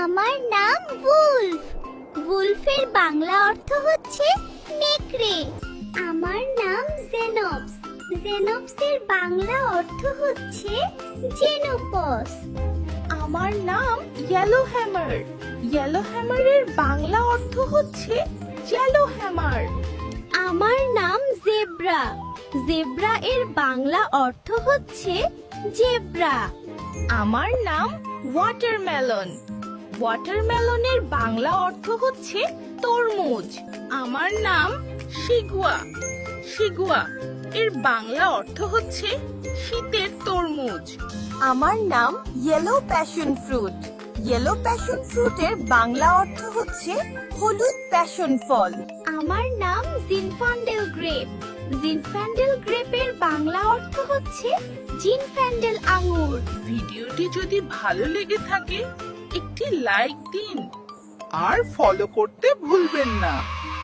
আমার নাম উলফ। উলফের বাংলা অর্থ হচ্ছে নেকড়ে। আমার নাম জেনপস। জেনপসের বাংলা অর্থ হচ্ছে জেনোপস। আমার নাম ইয়েলো হ্যামার। ইয়েলো হ্যামারের বাংলা অর্থ হচ্ছে জেলো হ্যামার। আমার নাম জেব্রা। জেব্রা এর বাংলা অর্থ হচ্ছে জেব্রা। আমার নাম ওয়াটারমেলন। ওয়াটারমেলনের বাংলা অর্থ হচ্ছে তরমুজ। আমার নাম শিগুয়া। শিগুয়া এর বাংলা অর্থ হচ্ছে শীতের তরমুজ। আমার নাম yellow passion fruit. Yellow passion ফ্রুটের বাংলা অর্থ হচ্ছে হলুদ প্যাশন ফল। আমার নাম জিনফান্ডেল গ্রেপ। জিনফান্ডেল গ্রেপের বাংলা অর্থ হচ্ছে জিনফান্ডেল আঙ্গুর। ভিডিওটি যদি ভালো লেগে থাকে একটি লাইক দিন আর ফলো করতে ভুলবেন না।